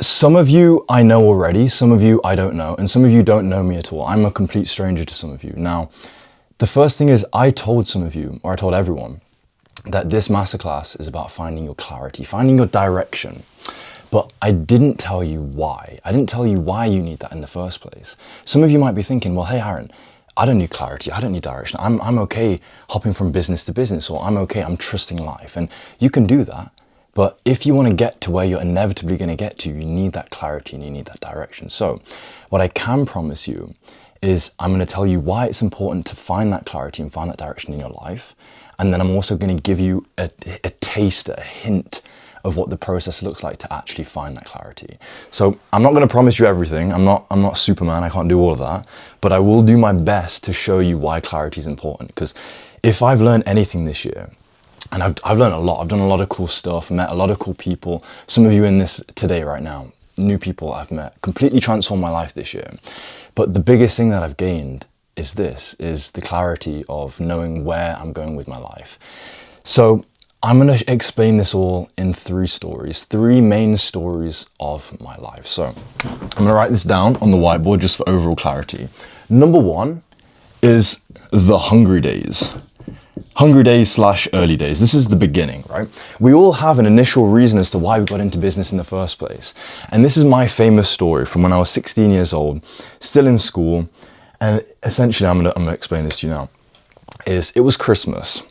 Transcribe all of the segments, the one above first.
Some of you I know already, some of you I don't know, and some of you don't know me at all. I'm a complete stranger to some of you. Now, the first thing is I told some of you, or I told everyone, that this masterclass is about finding your clarity, finding your direction. But I didn't tell you why. I didn't tell you why you need that in the first place. Some of you might be thinking, well, hey, Aaron, I don't need clarity. I don't need direction. I'm okay hopping from business to business, or I'm okay, I'm trusting life. And you can do that. But if you want to get to where you're inevitably going to get to, you need that clarity and you need that direction. So what I can promise you is I'm going to tell you why it's important to find that clarity and find that direction in your life. And then I'm also going to give you a taste, a hint of what the process looks like to actually find that clarity. So I'm not going to promise you everything. I'm not Superman. I can't do all of that. But I will do my best to show you why clarity is important. Because if I've learned anything this year, and I've learned a lot. I've done a lot of cool stuff, met a lot of cool people. Some of you in this today, right now, new people I've met, completely transformed my life this year. But the biggest thing that I've gained is the clarity of knowing where I'm going with my life. So I'm going to explain this all in three main stories of my life. So I'm going to write this down on the whiteboard just for overall clarity. Number one is the hungry days. Hungry days / early days. This is the beginning, right? We all have an initial reason as to why we got into business in the first place. And this is my famous story from when I was 16 years old, still in school. And essentially, I'm gonna explain this to you now. It was Christmas,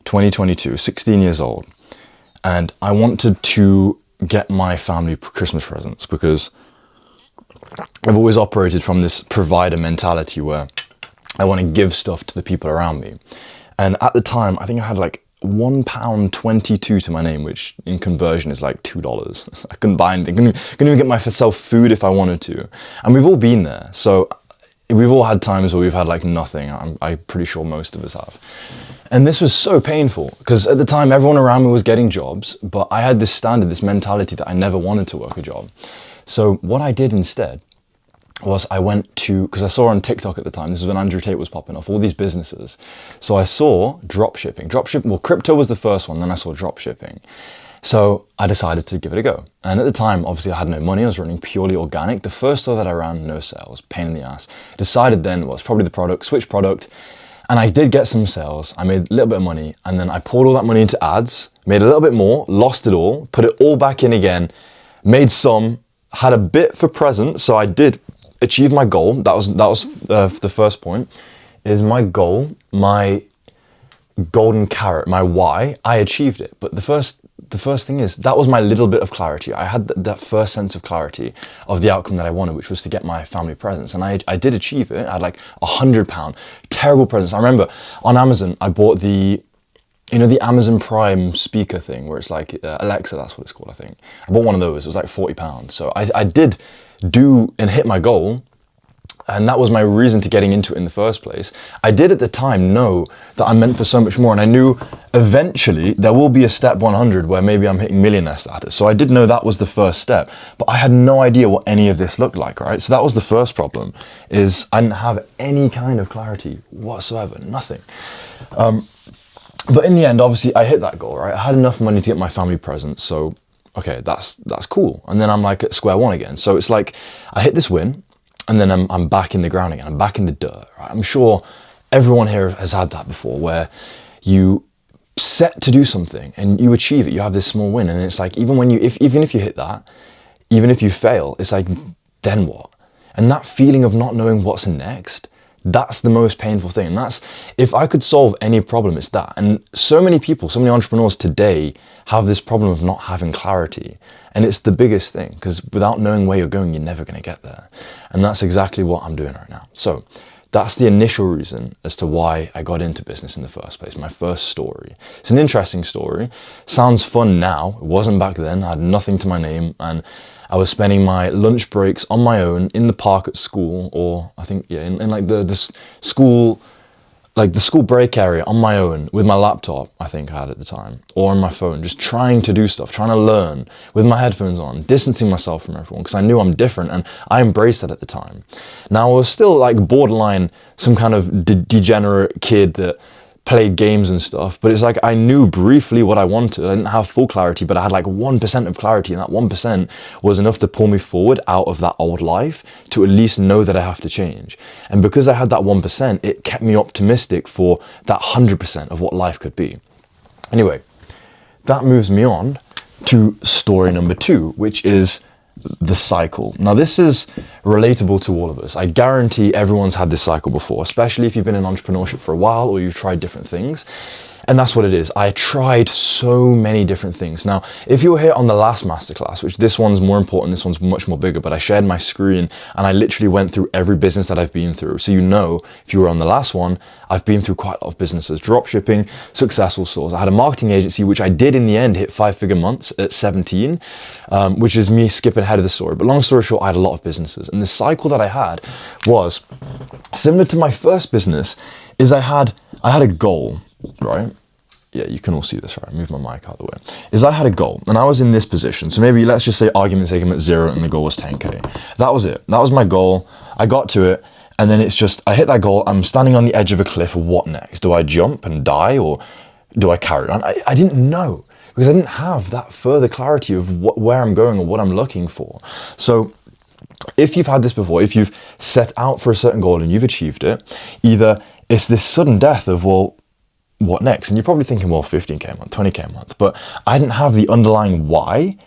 2022, 16 years old. And I wanted to get my family Christmas presents because I've always operated from this provider mentality where I want to give stuff to the people around me. And at the time, I think I had like £1.22 to my name, which in conversion is like $2. I couldn't buy anything. Couldn't even get myself food if I wanted to. And we've all been there. So we've all had times where we've had like nothing. I'm pretty sure most of us have. And this was so painful because at the time, everyone around me was getting jobs, but I had this standard, this mentality that I never wanted to work a job. So what I did instead was I went to, because I saw on TikTok at the time, this is when Andrew Tate was popping off, all these businesses. So I saw drop shipping. Well, crypto was the first one, then I saw drop shipping. So I decided to give it a go. And at the time, obviously I had no money, I was running purely organic. The first store that I ran, no sales, pain in the ass. Decided then, well, it's probably the product, switch product. And I did get some sales, I made a little bit of money, and then I poured all that money into ads, made a little bit more, lost it all, put it all back in again, made some, had a bit for present, so I did achieve my goal. That was the first point, is my goal, my golden carrot, my why. I achieved it. But the first thing is, that was my little bit of clarity. I had that first sense of clarity of the outcome that I wanted, which was to get my family presents. And I did achieve it. I had like £100, terrible presents. I remember on Amazon, I bought the Amazon Prime speaker thing where it's like Alexa, that's what it's called, I think. I bought one of those. It was like £40. So I did do and hit my goal. And that was my reason to getting into it in the first place. I did at the time know that I'm meant for so much more. And I knew eventually there will be a step 100 where maybe I'm hitting millionaire status. So I did know that was the first step. But I had no idea what any of this looked like, right? So that was the first problem, is I didn't have any kind of clarity whatsoever, nothing. But in the end, obviously, I hit that goal, right? I had enough money to get my family presents, so okay, that's cool. And then I'm like at square one again. So it's like I hit this win, and then I'm back in the ground again. I'm back in the dirt, right? I'm sure everyone here has had that before, where you set to do something and you achieve it. You have this small win, and it's like even if you hit that, even if you fail, it's like then what? And that feeling of not knowing what's next. That's the most painful thing. And that's, if I could solve any problem, it's that. And so many people, so many entrepreneurs today have this problem of not having clarity. And it's the biggest thing, because without knowing where you're going, you're never going to get there. And that's exactly what I'm doing right now. So that's the initial reason as to why I got into business in the first place, my first story. It's an interesting story. Sounds fun now. It wasn't back then. I had nothing to my name. And I was spending my lunch breaks on my own in the park at school, or I think, yeah, in like the school, like the school break area on my own with my laptop, I think I had at the time, or on my phone, just trying to do stuff, trying to learn with my headphones on, distancing myself from everyone because I knew I'm different, and I embraced that at the time. Now I was still like borderline some kind of degenerate kid that played games and stuff, but it's like I knew briefly what I wanted. I didn't have full clarity, but I had like 1% of clarity, and that 1% was enough to pull me forward out of that old life to at least know that I have to change. And because I had that 1%, it kept me optimistic for that 100% of what life could be. Anyway, that moves me on to story number 2, which is the cycle. Now, this is relatable to all of us. I guarantee everyone's had this cycle before, especially if you've been in entrepreneurship for a while or you've tried different things. And that's what it is. I tried so many different things. Now, if you were here on the last masterclass, which this one's more important, this one's much more bigger, but I shared my screen and I literally went through every business that I've been through. So you know, if you were on the last one, I've been through quite a lot of businesses, dropshipping, successful stores. I had a marketing agency, which I did in the end hit 5-figure months at 17, which is me skipping ahead of the story. But long story short, I had a lot of businesses. And the cycle that I had was similar to my first business, is I had a goal, right? Yeah, you can all see this, right? Move my mic out of the way. Is I had a goal and I was in this position. So maybe let's just say argument's sake I'm at 0 and the goal was 10K. That was it. That was my goal. I got to it. And then it's just, I hit that goal. I'm standing on the edge of a cliff. What next? Do I jump and die or do I carry on? I didn't know because I didn't have that further clarity of where I'm going or what I'm looking for. So if you've had this before, if you've set out for a certain goal and you've achieved it, either it's this sudden death of, well, what next? And you're probably thinking, well, 15K a month, 20K a month. But I didn't have the underlying why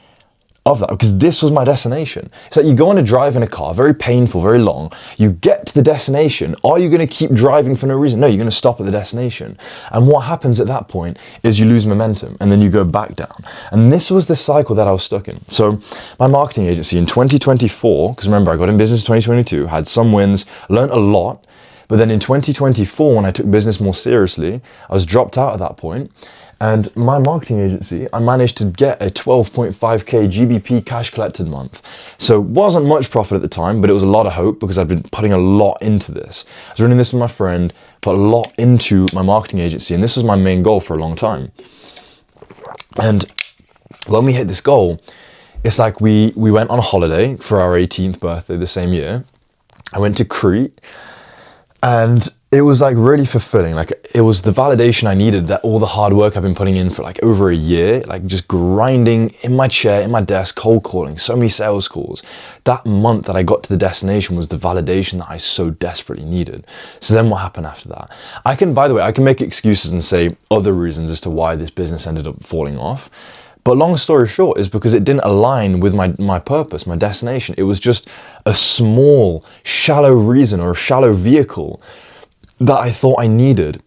of that because this was my destination. It's like you go on a drive in a car, very painful, very long. You get to the destination. Are you going to keep driving for no reason? No, you're going to stop at the destination. And what happens at that point is you lose momentum and then you go back down. And this was the cycle that I was stuck in. So my marketing agency in 2024, because remember, I got in business in 2022, had some wins, learned a lot. But then in 2024, when I took business more seriously, I was dropped out at that point. And my marketing agency, I managed to get a 12.5K GBP cash collected month. So it wasn't much profit at the time, but it was a lot of hope because I've been putting a lot into this. I was running this with my friend, put a lot into my marketing agency, and this was my main goal for a long time. And when we hit this goal, it's like we went on a holiday for our 18th birthday the same year. I went to Crete. And it was like really fulfilling. Like it was the validation I needed that all the hard work I've been putting in for like over a year, like just grinding in my chair, in my desk, cold calling, so many sales calls. That month that I got to the destination was the validation that I so desperately needed. So then what happened after that? By the way, I can make excuses and say other reasons as to why this business ended up falling off. But long story short is because it didn't align with my purpose, my destination. It was just a small, shallow reason or a shallow vehicle that I thought I needed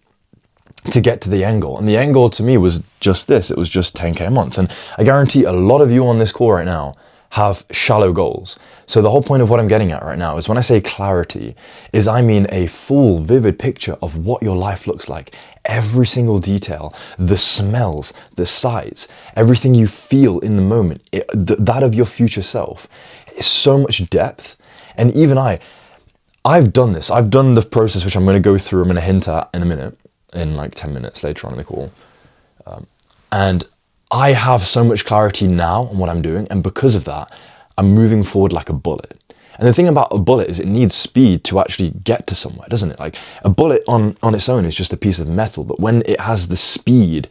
to get to the end goal. And the end goal to me was just this. It was just 10K a month. And I guarantee a lot of you on this call right now have shallow goals. So the whole point of what I'm getting at right now is when I say clarity, is I mean a full, vivid picture of what your life looks like. Every single detail, the smells, the sights, everything you feel in the moment, that of your future self. It's so much depth. And even I've done this. I've done the process, which I'm going to go through, I'm going to hint at in a minute, in like 10 minutes later on in the call. And I have so much clarity now on what I'm doing. And because of that, I'm moving forward like a bullet. And the thing about a bullet is it needs speed to actually get to somewhere, doesn't it? Like a bullet on its own is just a piece of metal, but when it has the speed,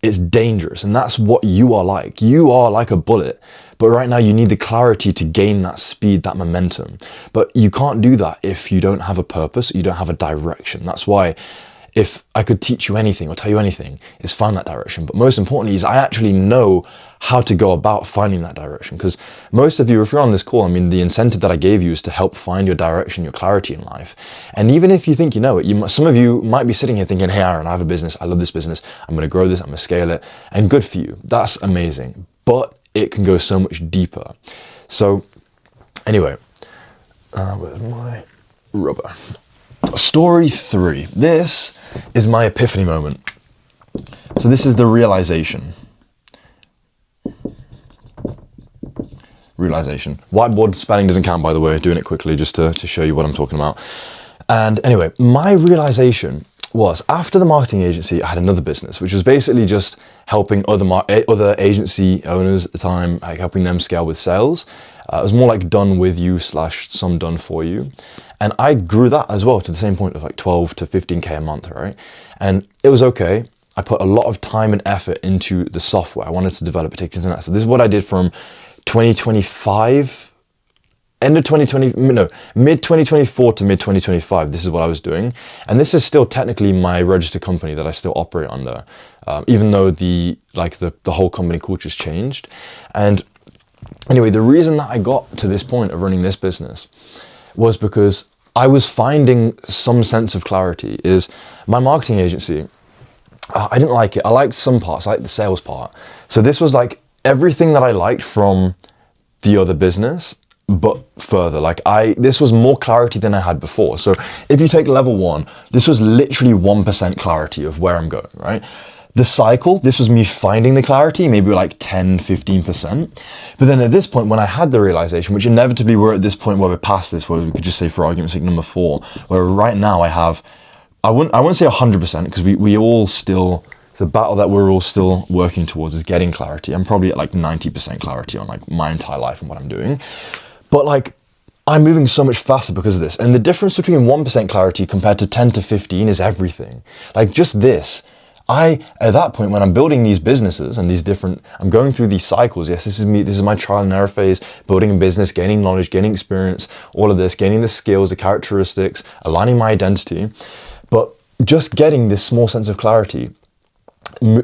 it's dangerous. And that's what you are like. You are like a bullet, but right now you need the clarity to gain that speed, that momentum. But you can't do that if you don't have a purpose, you don't have a direction. That's why if I could teach you anything or tell you anything, is find that direction. But most importantly is I actually know how to go about finding that direction. Because most of you, if you're on this call, I mean, the incentive that I gave you is to help find your direction, your clarity in life. And even if you think you know it, some of you might be sitting here thinking, hey, Aaron, I have a business. I love this business. I'm going to grow this. I'm going to scale it. And good for you. That's amazing. But it can go so much deeper. So anyway, where's my rubber? Story 3. This is my epiphany moment. So this is the realization. Whiteboard spelling doesn't count, by the way, doing it quickly just to show you what I'm talking about. And anyway, my realization was after the marketing agency, I had another business, which was basically just helping other agency owners at the time, like helping them scale with sales. It was more like done with you / some done for you. And I grew that as well to the same point of like 12 to 15K a month, right? And it was okay. I put a lot of time and effort into the software. I wanted to develop it, take it to that. So this is what I did from 2025, mid 2024 to mid 2025. This is what I was doing. And this is still technically my registered company that I still operate under, even though the whole company culture's changed. And anyway, the reason that I got to this point of running this business was because I was finding some sense of clarity. Is my marketing agency, I didn't like it. I liked some parts, I liked the sales part. So this was like everything that I liked from the other business, but further. This was more clarity than I had before. So if you take level 1, this was literally 1% clarity of where I'm going, right? The cycle, this was me finding the clarity, maybe like 10, 15%. But then at this point, when I had the realization, which inevitably we're at this point where we're past this, where we could just say for argument's sake, number 4, where right now I wouldn't say 100%, because we all still, it's a battle that we're all still working towards, is getting clarity. I'm probably at like 90% clarity on like my entire life and what I'm doing. But like, I'm moving so much faster because of this. And the difference between 1% clarity compared to 10 to 15 is everything. Like just this. At that point, when I'm building these businesses and I'm going through these cycles. Yes, this is my trial and error phase, building a business, gaining knowledge, gaining experience, all of this, gaining the skills, the characteristics, aligning my identity. But just getting this small sense of clarity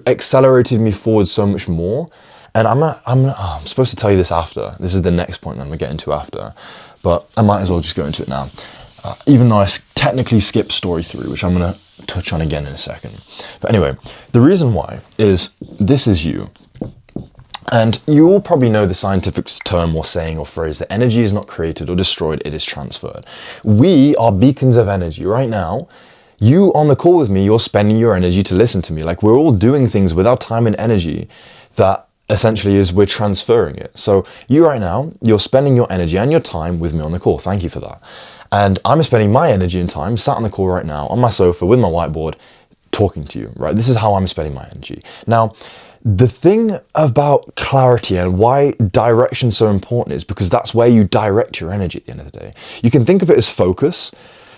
accelerated me forward so much more. And I'm supposed to tell you this after. This is the next point that I'm gonna get into after, but I might as well just go into it now. Even though I technically skipped story 3, which I'm gonna touch on again in a second. But anyway, the reason why is this is you. And you all probably know the scientific term or saying or phrase that energy is not created or destroyed, it is transferred. We are beacons of energy. Right now, you on the call with me, you're spending your energy to listen to me. Like we're all doing things with our time and energy that essentially is we're transferring it. So you right now, you're spending your energy and your time with me on the call. Thank you for that. And I'm spending my energy and time sat on the call right now on my sofa with my whiteboard talking to you, right? This is how I'm spending my energy. Now, the thing about clarity and why direction is so important is because that's where you direct your energy at the end of the day. You can think of it as focus,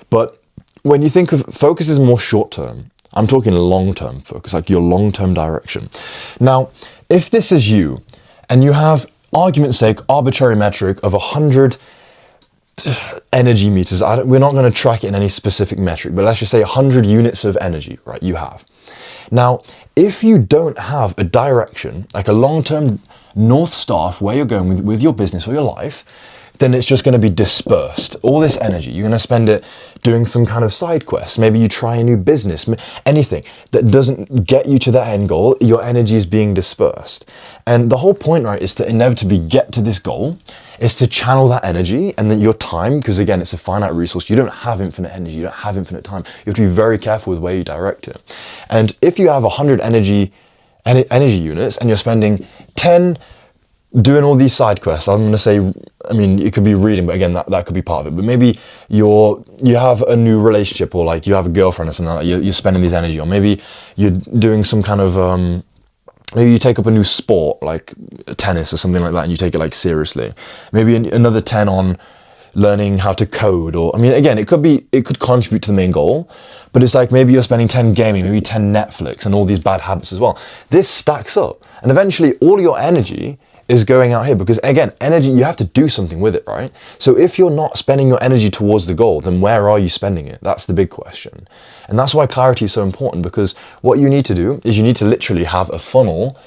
but when you think of focus is more short term. I'm talking long-term focus, like your long-term direction. Now, if this is you and you have, argument's sake, arbitrary metric of 100 energy meters, we're not going to track it in any specific metric, but let's just say 100 units of energy, right? You have. Now, if you don't have a direction, like a long-term North Star for where you're going with your business or your life, then it's just going to be dispersed. All this energy, you're going to spend it doing some kind of side quest. Maybe you try a new business, anything that doesn't get you to that end goal, your energy is being dispersed. And the whole point, right, is to inevitably get to this goal, is to channel that energy and then your time, because again, it's a finite resource. You don't have infinite energy, you don't have infinite time. You have to be very careful with where you direct it. And if you have 100 energy units and you're spending 10 doing all these side quests, I'm going to say, I mean, it could be reading, but again, that could be part of it. But maybe you have a new relationship, or like you have a girlfriend or something like that, you're spending this energy on. Maybe you're doing some kind of, maybe you take up a new sport, like tennis or something like that, and you take it like seriously. Maybe another 10 on learning how to code, or, I mean, again, it could contribute to the main goal, but it's like maybe you're spending 10 gaming, maybe 10 Netflix, and all these bad habits as well. This stacks up, and eventually all your energy is going out here, because again, energy, you have to do something with it, right? So if you're not spending your energy towards the goal, then where are you spending it? That's the big question. And that's why clarity is so important, because what you need to do is you need to literally have a funnel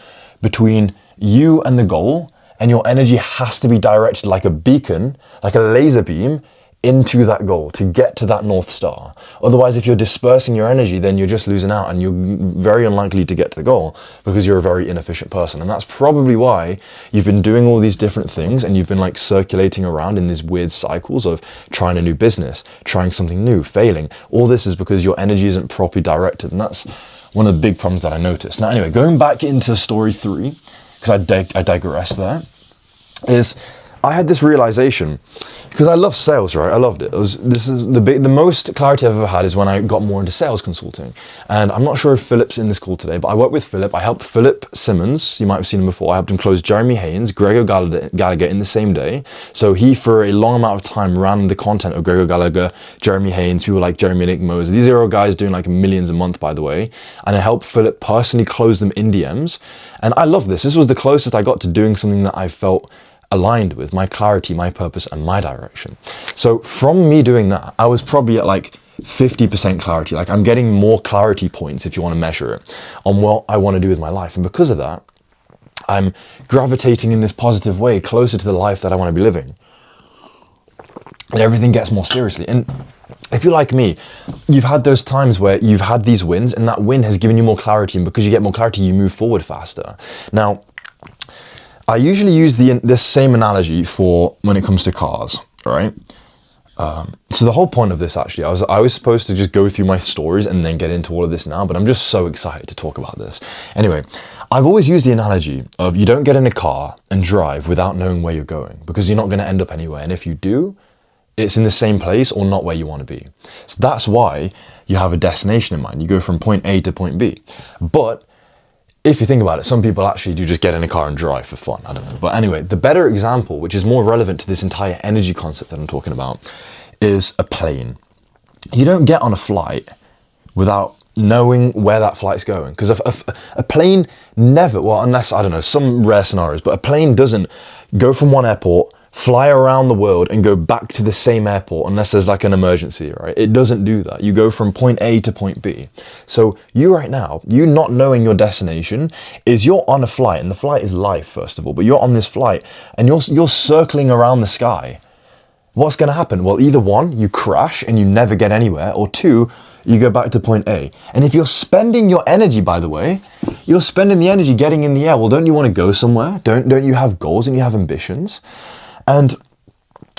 between you and the goal, and your energy has to be directed like a beacon, like a laser beam, into that goal to get to that North Star. Otherwise, if you're dispersing your energy, then you're just losing out and you're very unlikely to get to the goal, because you're a very inefficient person. And that's probably why you've been doing all these different things and you've been like circulating around in these weird cycles of trying a new business, trying something new, failing. All this is because your energy isn't properly directed. And that's one of the big problems that I noticed. Now, anyway, going back into story 3, because I digress there, is I had this realization, because I love sales, right? I loved it. This is the most clarity I've ever had is when I got more into sales consulting. And I'm not sure if Philip's in this call today, but I work with Philip. I helped Philip Simmons, you might have seen him before. I helped him close Jeremy Haynes, Gregor Gallagher in the same day. So he, for a long amount of time, ran the content of Gregor Gallagher, Jeremy Haynes, people like Jeremy Nick Moses. These are all guys doing like millions a month, by the way. And I helped Philip personally close them in DMs. And I love this. This was the closest I got to doing something that I felt aligned with my clarity, my purpose, and my direction. So from me doing that, I was probably at like 50% clarity. Like I'm getting more clarity points, if you want to measure it, on what I want to do with my life. And because of that, I'm gravitating in this positive way closer to the life that I want to be living. And everything gets more seriously. And if you're like me, you've had those times where you've had these wins and that win has given you more clarity, and because you get more clarity, you move forward faster. Now, I usually use this same analogy for when it comes to cars, right? So the whole point of this, actually, I was supposed to just go through my stories and then get into all of this now, but I'm just so excited to talk about this. Anyway, I've always used the analogy of you don't get in a car and drive without knowing where you're going, because you're not going to end up anywhere. And if you do, it's in the same place or not where you want to be. So that's why you have a destination in mind. You go from point A to point B. But if you think about it, some people actually do just get in a car and drive for fun. I don't know. But anyway, the better example, which is more relevant to this entire energy concept that I'm talking about, is a plane. You don't get on a flight without knowing where that flight's going. Because a plane never, well, unless, I don't know, some rare scenarios, but a plane doesn't go from one airport, fly around the world and go back to the same airport unless there's like an emergency, right? It doesn't do that. You go from point A to point B. So you right now, you not knowing your destination is you're on a flight, and the flight is life, first of all, but you're on this flight and you're circling around the sky. What's going to happen? Well, either one, you crash and you never get anywhere, or two, you go back to point A. And if you're spending your energy, by the way, you're spending the energy getting in the air. Well, don't you want to go somewhere? Don't you have goals and you have ambitions? And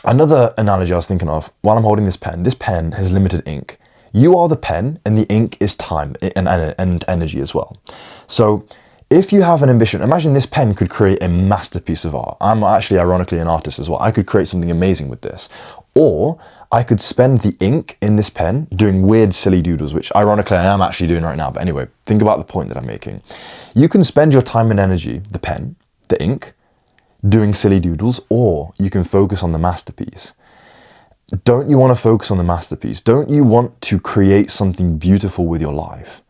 another analogy I was thinking of while I'm holding this pen has limited ink. You are the pen and the ink is time and energy as well. So if you have an ambition, imagine this pen could create a masterpiece of art. I'm actually ironically an artist as well. I could create something amazing with this. Or I could spend the ink in this pen doing weird, silly doodles, which ironically I am actually doing right now. But anyway, think about the point that I'm making. You can spend your time and energy, the pen, the ink, doing silly doodles, or you can focus on the masterpiece. Don't you want to focus on the masterpiece? Don't you want to create something beautiful with your life?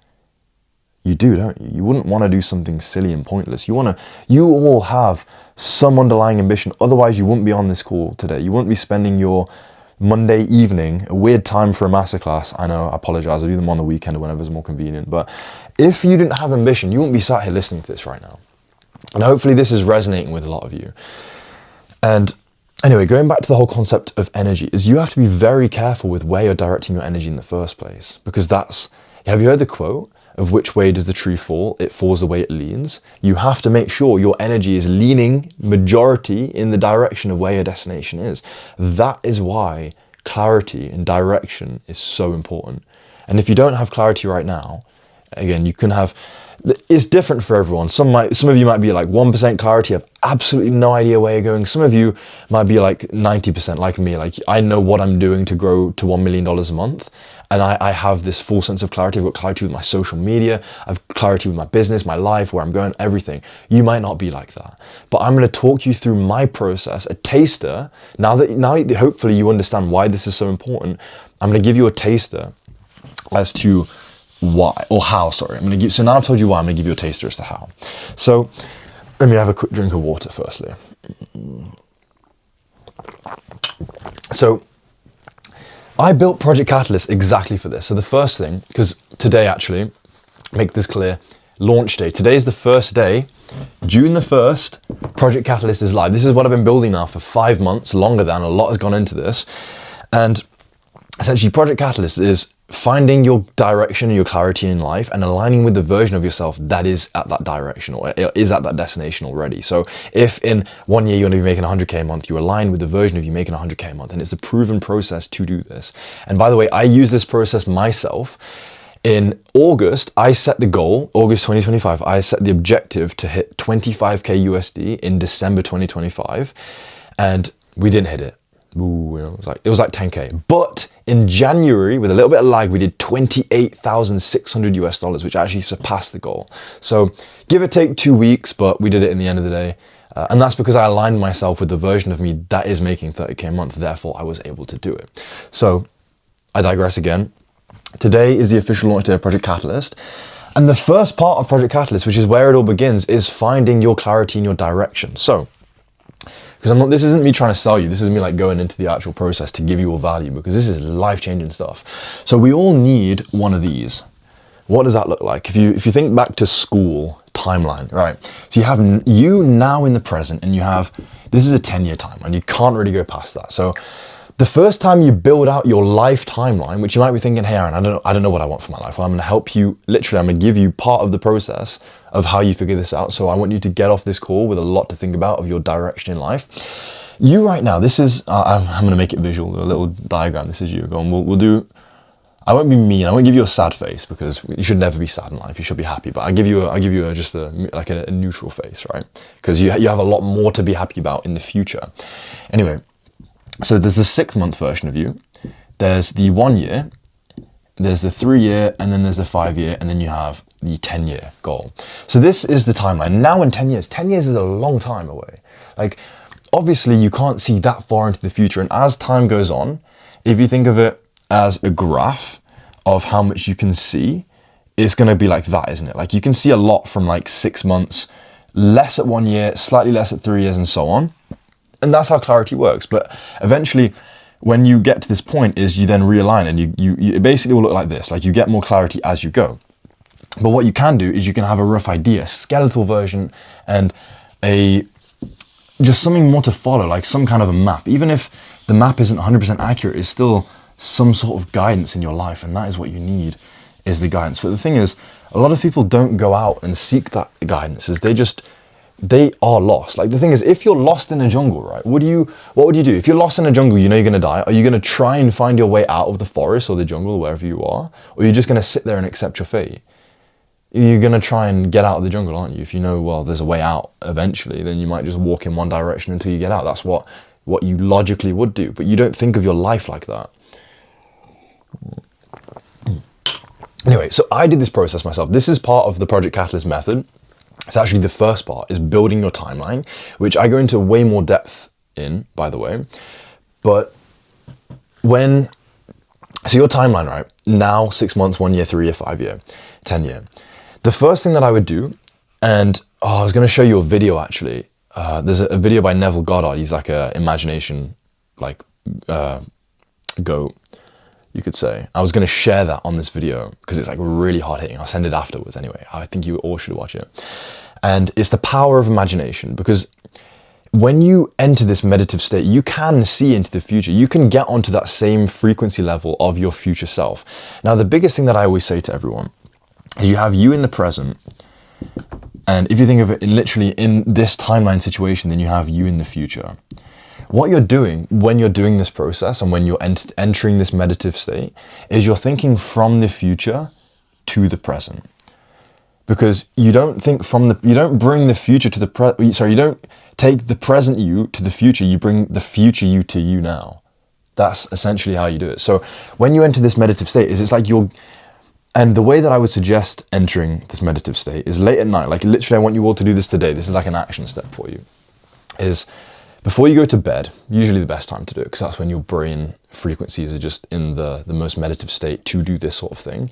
You do, don't you? You wouldn't want to do something silly and pointless. You all have some underlying ambition. Otherwise, you wouldn't be on this call today. You wouldn't be spending your Monday evening, a weird time for a masterclass. I know, I apologize. I do them on the weekend or whenever it's more convenient. But if you didn't have ambition, you wouldn't be sat here listening to this right now. And hopefully this is resonating with a lot of you. And anyway, going back to the whole concept of energy, is you have to be very careful with where you're directing your energy in the first place. Because have you heard the quote of which way does the tree fall? It falls the way it leans. You have to make sure your energy is leaning majority in the direction of where your destination is. That is why clarity and direction is so important. And if you don't have clarity right now, again, you can have, it's different for everyone. Some of you might be like 1% clarity, have absolutely no idea where you're going. Some of you might be like 90% like me. Like I know what I'm doing to grow to $1 million a month. And I have this full sense of clarity. I've got clarity with my social media. I've clarity with my business, my life, where I'm going, everything. You might not be like that. But I'm going to talk you through my process, a taster. Now hopefully you understand why this is so important. I'm going to give you a taster as to why, or how, sorry. So now I've told you why, I'm going to give you a taster as to how. So let me have a quick drink of water firstly. So I built Project Catalyst exactly for this. So the first thing, because today actually, make this clear, launch day. Today is the first day, June the 1st, Project Catalyst is live. This is what I've been building now for 5 months, longer than, a lot has gone into this. And essentially Project Catalyst is finding your direction and your clarity in life and aligning with the version of yourself that is at that direction or is at that destination already. So if in 1 year you're going to be making 100K a month, you align with the version of you making 100K a month, and it's a proven process to do this. And by the way, I use this process myself. In August, I set the goal, August 2025, I set the objective to hit 25K USD in December 2025. and we didn't hit it. Ooh, it was like 10K. But in January, with a little bit of lag, we did $28,600 which actually surpassed the goal. So give or take 2 weeks, but we did it in the end of the day. And that's because I aligned myself with the version of me that is making 30K a month. Therefore, I was able to do it. So I digress again. Today is the official launch day of Project Catalyst. And the first part of Project Catalyst, which is where it all begins, is finding your clarity in your direction. So, because this isn't me trying to sell you, this is me like going into the actual process to give you all value, because this is life-changing stuff. So we all need one of these. What does that look like? If you think back to school timeline, right? So you have you now in the present, and this is a 10-year timeline. You can't really go past that. So the first time you build out your life timeline, which you might be thinking, hey Aaron, I don't know what I want for my life. Well, I'm gonna help you, literally, I'm gonna give you part of the process of how you figure this out. So I want you to get off this call with a lot to think about of your direction in life. You right now, this is, I'm gonna make it visual, a little diagram. This is you going, we'll do, I won't be mean, I won't give you a sad face, because you should never be sad in life, you should be happy, but I'll give you just a neutral face, right? Because you have a lot more to be happy about in the future. Anyway, so there's the 6-month version of you, there's the 1 year, there's the 3 year, and then there's the 5 year, and then you have the 10-year goal. So this is the timeline. Now in 10 years is a long time away. Like, obviously you can't see that far into the future, and as time goes on, if you think of it as a graph of how much you can see, it's gonna be like that, isn't it? Like, you can see a lot from like 6 months, less at 1 year, slightly less at 3 years, and so on. And that's how clarity works. But eventually, when you get to this point, is you then realign, and you it basically will look like this. Like, you get more clarity as you go. But what you can do is you can have a rough idea, a skeletal version, and just something more to follow, like some kind of a map. Even if the map isn't 100% accurate, it's still some sort of guidance in your life, and that is what you need, is the guidance. But the thing is, a lot of people don't go out and seek that guidance. They are lost. Like, the thing is, if you're lost in a jungle, right, what would you do? If you're lost in a jungle, you know you're gonna die. Are you gonna try and find your way out of the forest or the jungle or wherever you are? Or are you just gonna sit there and accept your fate? You're gonna try and get out of the jungle, aren't you? If you know, well, there's a way out eventually, then you might just walk in one direction until you get out. That's what you logically would do, but you don't think of your life like that. Anyway, so I did this process myself. This is part of the Project Catalyst method. It's actually the first part, is building your timeline, which I go into way more depth in, by the way. But so your timeline, right? Now, 6 months, 1 year, 3 year, 5 year, 10 year. The first thing that I would do, and I was gonna show you a video actually. There's a video by Neville Goddard. He's like a imagination, goat, you could say. I was gonna share that on this video because it's like really hard hitting. I'll send it afterwards anyway. I think you all should watch it. And it's the power of imagination, because when you enter this meditative state, you can see into the future. You can get onto that same frequency level of your future self. Now, the biggest thing that I always say to everyone is you have you in the present. And if you think of it literally in this timeline situation, then you have you in the future. What you're doing when you're doing this process and when you're entering this meditative state is you're thinking from the future to the present. Because you don't think you don't bring the future to you don't take the present you to the future, you bring the future you to you now. That's essentially how you do it. So when you enter this meditative state, it's like and the way that I would suggest entering this meditative state is late at night. Like, literally, I want you all to do this today. This is like an action step for you. Is before you go to bed, usually the best time to do it, because that's when your brain frequencies are just in the most meditative state to do this sort of thing,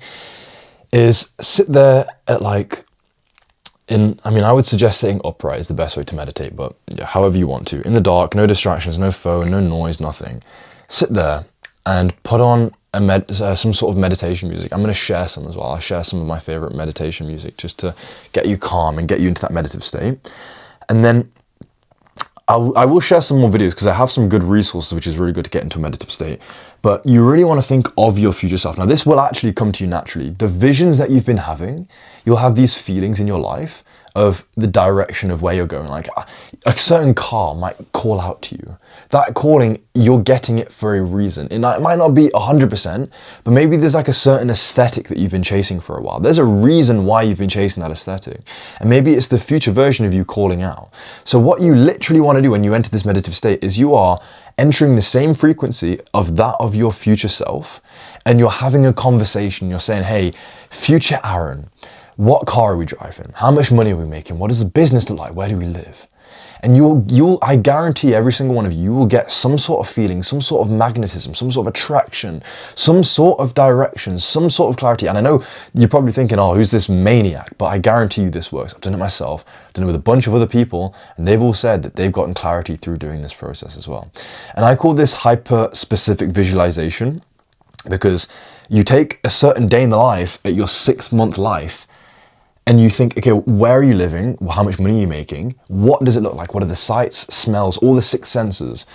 is sit there at I would suggest sitting upright is the best way to meditate, but yeah, however you want to. In the dark, no distractions, no phone, no noise, nothing. Sit there and put on some sort of meditation music. I'm going to share some as well. I'll share some of my favorite meditation music just to get you calm and get you into that meditative state. And then I will share some more videos because I have some good resources, which is really good to get into a meditative state. but you really want to think of your future self. Now, this will actually come to you naturally. The visions that you've been having, you'll have these feelings in your life of the direction of where you're going. Like a certain car might call out to you. That calling, you're getting it for a reason. It might not be 100%, but maybe there's like a certain aesthetic that you've been chasing for a while. There's a reason why you've been chasing that aesthetic. And maybe it's the future version of you calling out. So what you literally want to do when you enter this meditative state is you are entering the same frequency of that of your future self, and you're having a conversation. You're saying, hey, future Aaron, what car are we driving? How much money are we making? What does the business look like? Where do we live? And I guarantee every single one of you will get some sort of feeling, some sort of magnetism, some sort of attraction, some sort of direction, some sort of clarity. And I know you're probably thinking, oh, who's this maniac? But I guarantee you this works. I've done it myself. I've done it with a bunch of other people, and they've all said that they've gotten clarity through doing this process as well. And I call this hyper-specific visualization, because you take a certain day in the life at your 6-month life, and you think, okay, where are you living? How much money are you making? What does it look like? What are the sights, smells, all the 6 senses,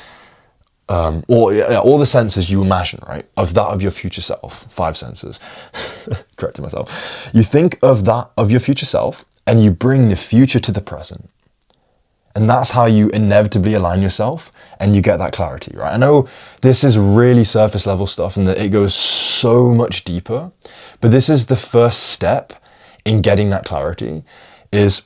all the senses you imagine, right? Of that of your future self, 5 senses, correcting myself. You think of that of your future self, and you bring the future to the present. And that's how you inevitably align yourself and you get that clarity, right? I know this is really surface level stuff and that it goes so much deeper, but this is the first step in getting that clarity. Is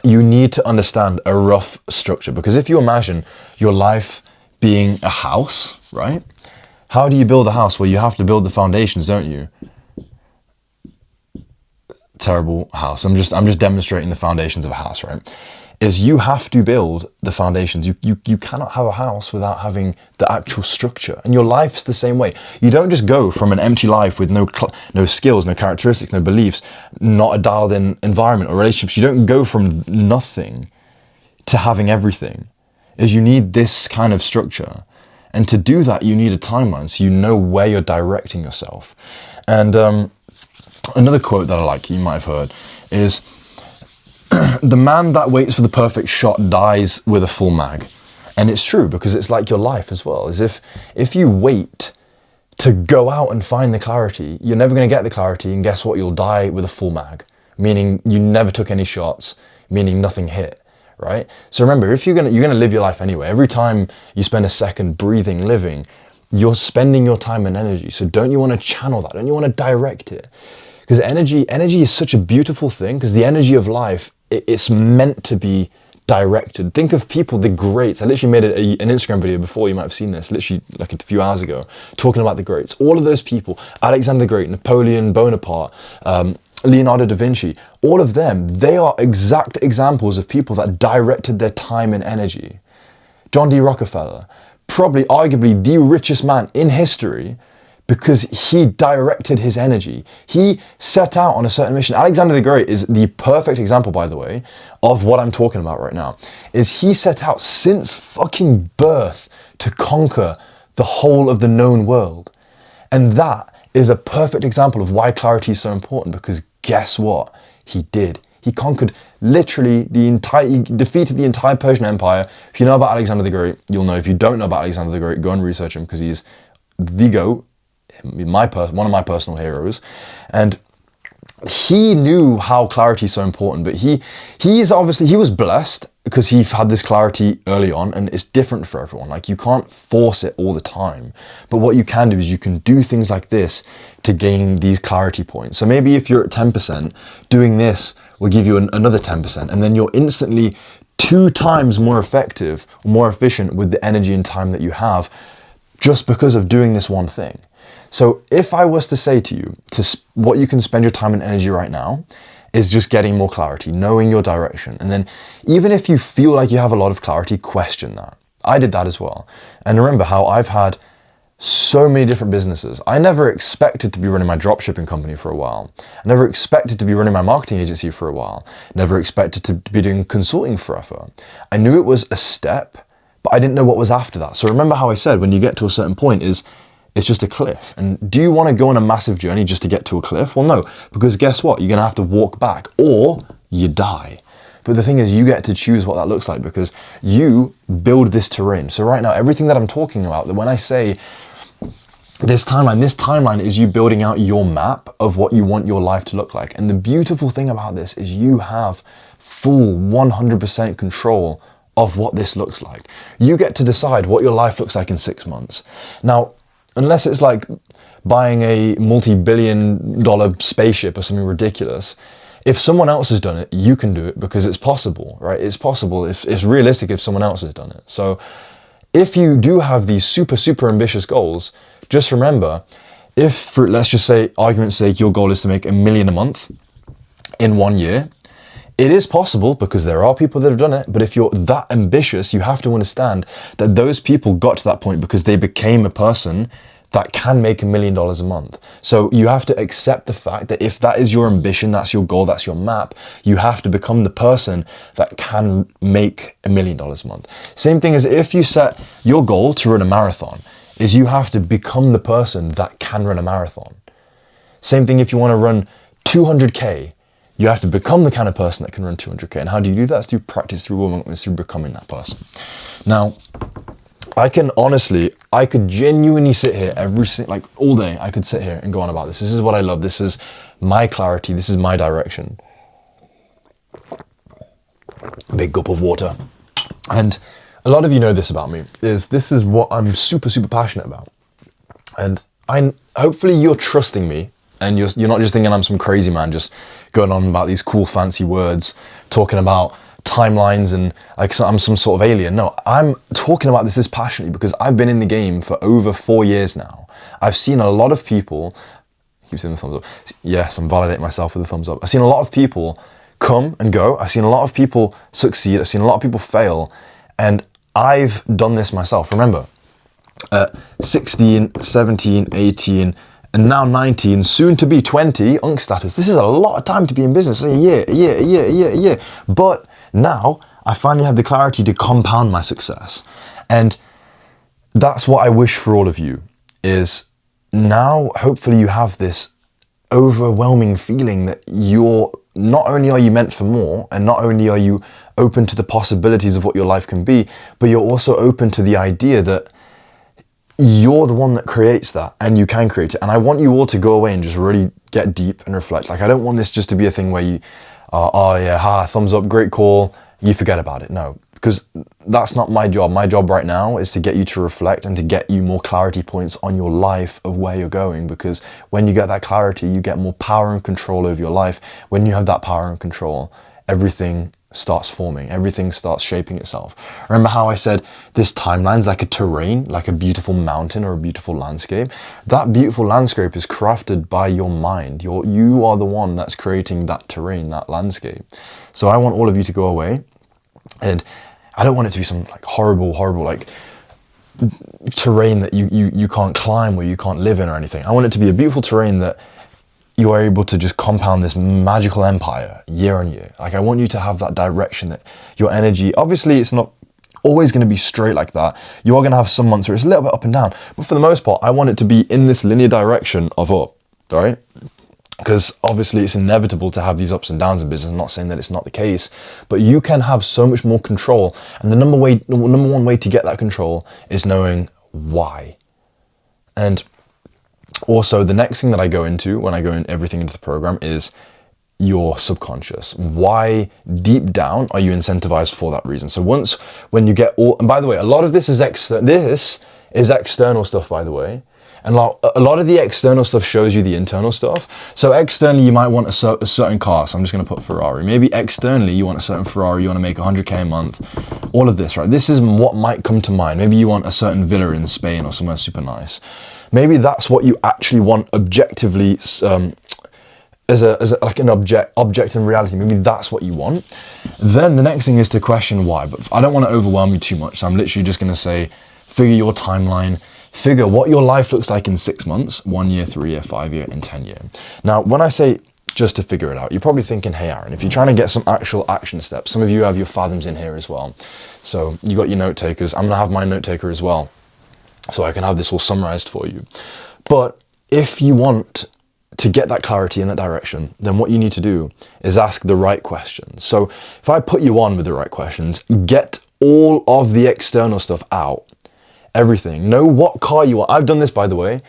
you need to understand a rough structure. Because if you imagine your life being a house, right? How do you build a house? Well, you have to build the foundations, don't you? Terrible house. I'm just demonstrating the foundations of a house, right? Is you have to build the foundations. You cannot have a house without having the actual structure. And your life's the same way. You don't just go from an empty life with no skills, no characteristics, no beliefs, not a dialed in environment or relationships. You don't go from nothing to having everything. Is you need this kind of structure. And to do that, you need a timeline so you know where you're directing yourself. And another quote that I like, you might have heard, is, the man that waits for the perfect shot dies with a full mag. And it's true, because it's like your life as well. As if you wait to go out and find the clarity, you're never going to get the clarity, and guess what? You'll die with a full mag, meaning you never took any shots, meaning nothing hit, right? So remember, if you're gonna live your life anyway. Every time you spend a second breathing, living, you're spending your time and energy. So don't you want to channel that? Don't you want to direct it? Because energy is such a beautiful thing, because the energy of life, it's meant to be directed. Think of people, the greats. I literally made an Instagram video before, you might have seen this, literally like a few hours ago, talking about the greats. All of those people, Alexander the Great, Napoleon Bonaparte, Leonardo da Vinci, all of them, they are exact examples of people that directed their time and energy. John D. Rockefeller, probably arguably the richest man in history, because he directed his energy. He set out on a certain mission. Alexander the Great is the perfect example, by the way, of what I'm talking about right now. Is he set out since fucking birth to conquer the whole of the known world. And that is a perfect example of why clarity is so important, because guess what? He did. He conquered literally he defeated the entire Persian Empire. If you know about Alexander the Great, you'll know. If you don't know about Alexander the Great, go and research him, because he's the GOAT. One of my personal heroes, and he knew how clarity is so important. But he was blessed because he had this clarity early on, and it's different for everyone. Like, you can't force it all the time, but what you can do is you can do things like this to gain these clarity points. So maybe if you're at 10%, doing this will give you another 10%, and then you're instantly 2 times more effective, more efficient with the energy and time that you have, just because of doing this one thing. So if I was to say to you, what you can spend your time and energy right now is just getting more clarity, knowing your direction. And then even if you feel like you have a lot of clarity, question that. I did that as well. And remember how I've had so many different businesses. I never expected to be running my dropshipping company for a while. I never expected to be running my marketing agency for a while. Never expected to be doing consulting forever. I knew it was a step, but I didn't know what was after that. So remember how I said, when you get to a certain point, it's just a cliff. And do you want to go on a massive journey just to get to a cliff? Well, no, because guess what? You're going to have to walk back, or you die. But the thing is, you get to choose what that looks like, because you build this terrain. So right now, everything that I'm talking about, that when I say This timeline is you building out your map of what you want your life to look like. And the beautiful thing about this is you have full 100% control of what this looks like. You get to decide what your life looks like in 6 months. Now, unless it's like buying a multi-billion-dollar spaceship or something ridiculous, if someone else has done it, you can do it because it's possible, right? It's possible. It's realistic if someone else has done it. So if you do have these super, super ambitious goals, just remember, if for, let's just say, argument's sake, your goal is to make $1 million a month in 1 year, it is possible because there are people that have done it. But if you're that ambitious, you have to understand that those people got to that point because they became a person that can make $1 million a month. So you have to accept the fact that if that is your ambition, that's your goal, that's your map, you have to become the person that can make $1 million a month. Same thing as if you set your goal to run a marathon, is you have to become the person that can run a marathon. Same thing if you want to run 200K, you have to become the kind of person that can run 200K. And how do you do that? It's through practice, through warming up, it's through becoming that person. Now, I could genuinely sit here all day. I could sit here and go on about this. This is what I love. This is my clarity. This is my direction. Big gulp of water. And a lot of you know this about me, this is what I'm super, super passionate about. And hopefully you're trusting me and you're not just thinking I'm some crazy man just going on about these cool fancy words, talking about timelines and like I'm some sort of alien. No, I'm talking about this passionately because I've been in the game for over 4 years now. I've seen a lot of people, keep seeing the thumbs up. Yes, I'm validating myself with the thumbs up. I've seen a lot of people come and go. I've seen a lot of people succeed. I've seen a lot of people fail. And I've done this myself. Remember, 16, 17, 18, and now 19, soon to be 20, Unk status. This is a lot of time to be in business. A year. But now I finally have the clarity to compound my success. And that's what I wish for all of you, is now hopefully you have this overwhelming feeling that not only are you meant for more, and not only are you open to the possibilities of what your life can be, but you're also open to the idea that you're the one that creates that and you can create it. And I want you all to go away and just really get deep and reflect. Like, I don't want this just to be a thing where you, thumbs up, great call, you forget about it. No, because that's not my job. My job right now is to get you to reflect and to get you more clarity points on your life of where you're going. Because when you get that clarity, you get more power and control over your life. When you have that power and control, everything starts forming, everything starts shaping itself. Remember how I said this timeline's like a terrain, like a beautiful mountain or a beautiful landscape? That beautiful landscape is crafted by your mind. You are the one that's creating that terrain, that landscape. So I want all of you to go away, and I don't want it to be some like horrible like terrain that you can't climb or you can't live in or anything. I want it to be a beautiful terrain that you are able to just compound this magical empire year on year. Like, I want you to have that direction, that your energy, obviously it's not always going to be straight like that. You are going to have some months where it's a little bit up and down, but for the most part, I want it to be in this linear direction of up, right? Because obviously it's inevitable to have these ups and downs in business. I'm not saying that it's not the case, but you can have so much more control. And the number one way to get that control is knowing why. And also, the next thing that I go into when I go in everything into the program is your subconscious. Why deep down are you incentivized for that reason? So when you get and by the way, a lot of this is external stuff, by the way. And a lot of the external stuff shows you the internal stuff. So externally, you might want a certain car. So I'm just going to put Ferrari. Maybe externally, you want a certain Ferrari. You want to make 100K a month. All of this, right? This is what might come to mind. Maybe you want a certain villa in Spain or somewhere super nice. Maybe that's what you actually want objectively, as an object in reality. Maybe that's what you want. Then the next thing is to question why. But I don't want to overwhelm you too much. So I'm literally just going to say, figure your timeline. Figure what your life looks like in 6 months, 1 year, 3 year, 5 year, and 10 year. Now, when I say just to figure it out, you're probably thinking, hey, Aaron, if you're trying to get some actual action steps, some of you have your fathoms in here as well. So you got your note takers. I'm going to have my note taker as well, so I can have this all summarized for you. But if you want to get that clarity in that direction, then what you need to do is ask the right questions. So if I put you on with the right questions, get all of the external stuff out, everything. Know what car you want. I've done this, by the way.